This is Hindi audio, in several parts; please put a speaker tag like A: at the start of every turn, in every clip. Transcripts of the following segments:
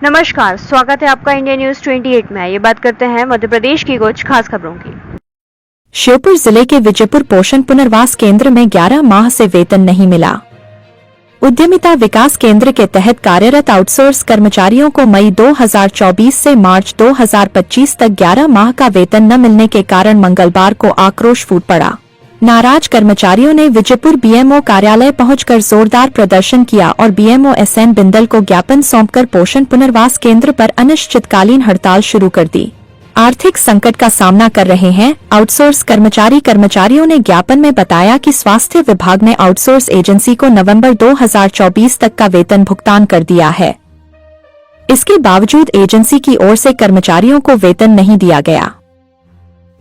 A: नमस्कार, स्वागत है आपका इंडिया न्यूज 28 में। ये बात करते हैं मध्य प्रदेश की कुछ खास खबरों की।
B: श्योपुर जिले के विजयपुर पोषण पुनर्वास केंद्र में 11 माह से वेतन नहीं मिला। उद्यमिता विकास केंद्र के तहत कार्यरत आउटसोर्स कर्मचारियों को मई 2024 से मार्च 2025 तक 11 माह का वेतन न मिलने के कारण मंगलवार को आक्रोश फूट पड़ा। नाराज कर्मचारियों ने विजयपुर बीएमओ कार्यालय पहुंचकर जोरदार प्रदर्शन किया और बीएमओ एसएन बिंदल को ज्ञापन सौंपकर पोषण पुनर्वास केंद्र पर अनिश्चितकालीन हड़ताल शुरू कर दी। आर्थिक संकट का सामना कर रहे हैं आउटसोर्स कर्मचारियों ने ज्ञापन में बताया कि स्वास्थ्य विभाग ने आउटसोर्स एजेंसी को नवंबर 2024 तक का वेतन भुगतान कर दिया है। इसके बावजूद एजेंसी की ओर से कर्मचारियों को वेतन नहीं दिया गया।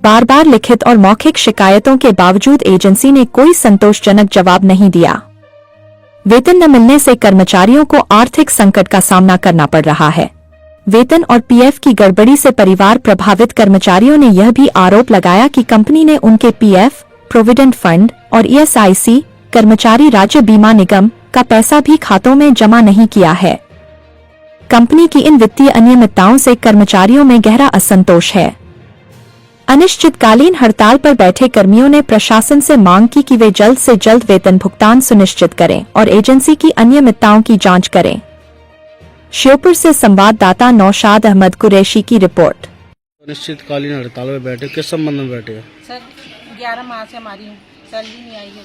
B: बार बार लिखित और मौखिक शिकायतों के बावजूद एजेंसी ने कोई संतोषजनक जवाब नहीं दिया। वेतन न मिलने से कर्मचारियों को आर्थिक संकट का सामना करना पड़ रहा है। वेतन और पीएफ की गड़बड़ी से परिवार प्रभावित कर्मचारियों ने यह भी आरोप लगाया कि कंपनी ने उनके पीएफ, प्रोविडेंट फंड और ईएसआईसी, कर्मचारी राज्य बीमा निगम का पैसा भी खातों में जमा नहीं किया है। कंपनी की इन वित्तीय अनियमितताओं से कर्मचारियों में गहरा असंतोष है। अनिश्चितकालीन हड़ताल पर बैठे कर्मियों ने प्रशासन से मांग की कि वे जल्द से जल्द वेतन भुगतान सुनिश्चित करें और एजेंसी की अनियमितताओं की जांच करें। श्योपुर से संवाददाता नौशाद अहमद कुरैशी की रिपोर्ट।
C: अनिश्चितकालीन हड़ताल में बैठे, किस संबंध में बैठे?
D: सर 11 माह से हमारी सैलरी नहीं आई है।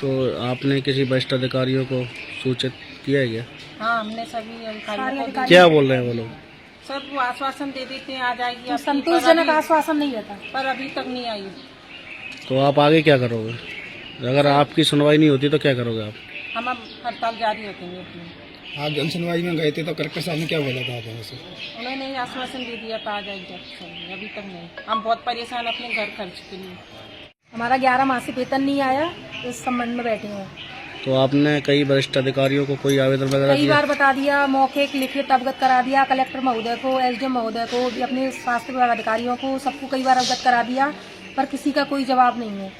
C: तो आपने किसी वरिष्ठ अधिकारियों को सूचित किया है क्या?
D: हाँ, हमने सभी अधिकारियों को।
C: क्या बोल रहे हैं वो लोग?
D: सर वो आश्वासन दे देते हैं आ जाएगी, तो
E: संतोषजनक आश्वासन नहीं रहता,
D: पर अभी तक नहीं आई।
C: तो आप आगे क्या करोगे? अगर आपकी सुनवाई नहीं होती तो क्या करोगे आप?
D: हम अब हड़ताल जारी रखेंगे अपनी।
F: आप जन सुनवाई में गए थे तो कलेक्टर साहब ने क्या बोला था आपसे?
D: उन्होंने ही आश्वासन दे दिया था आ जाएगी, अभी तक नहीं। हम बहुत परेशान अपने घर खर्च के लिए।
E: हमारा 11 माह से वेतन नहीं आया, इस संबंध में बैठे हैं।
C: तो आपने कई वरिष्ठ अधिकारियों को कोई आवेदन वगैरह
E: कई
C: दिया?
E: बार बता दिया, मौखिक लिखित अवगत करा दिया, कलेक्टर महोदय को, एसडीएम महोदय को, अपने स्वास्थ्य विभाग अधिकारियों को, सबको कई बार अवगत करा दिया, पर किसी का कोई जवाब नहीं है।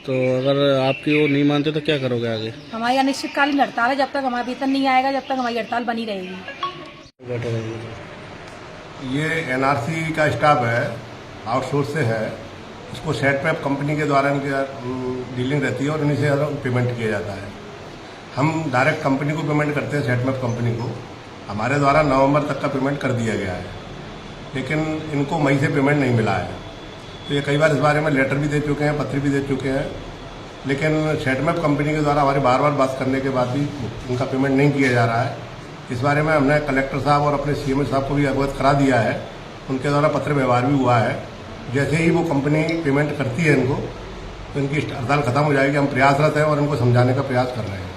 C: तो अगर आपकी वो नहीं मानते तो क्या करोगे आगे?
E: हमारी अनिश्चितकालीन हड़ताल है, जब तक हमारा वेतन नहीं आएगा जब तक हमारी हड़ताल बनी रहेगी।
C: बैठे रहेंगे।
G: ये एनआरसी का स्टाफ है, आउटसोर्स से है। इसको सेटमैप कंपनी के द्वारा इनकी डीलिंग रहती है और इन्हीं से पेमेंट किया जाता है। हम डायरेक्ट कंपनी को पेमेंट करते हैं, सेटमैप कंपनी को। हमारे द्वारा नवंबर तक का पेमेंट कर दिया गया है, लेकिन इनको मई से पेमेंट नहीं मिला है। तो ये कई बार इस बारे में लेटर भी दे चुके हैं, पत्र भी दे चुके हैं, लेकिन सेटमैप कंपनी के द्वारा हमारी बार बार बात करने के बाद भी उनका पेमेंट नहीं किया जा रहा है। इस बारे में हमने कलेक्टर साहब और अपने सीएमओ साहब को भी अवगत करा दिया है। उनके द्वारा पत्र व्यवहार भी हुआ है। जैसे ही वो कंपनी पेमेंट करती है इनको, तो इनकी हड़ताल खत्म हो जाएगी। हम प्रयासरत हैं और इनको समझाने का प्रयास कर रहे हैं।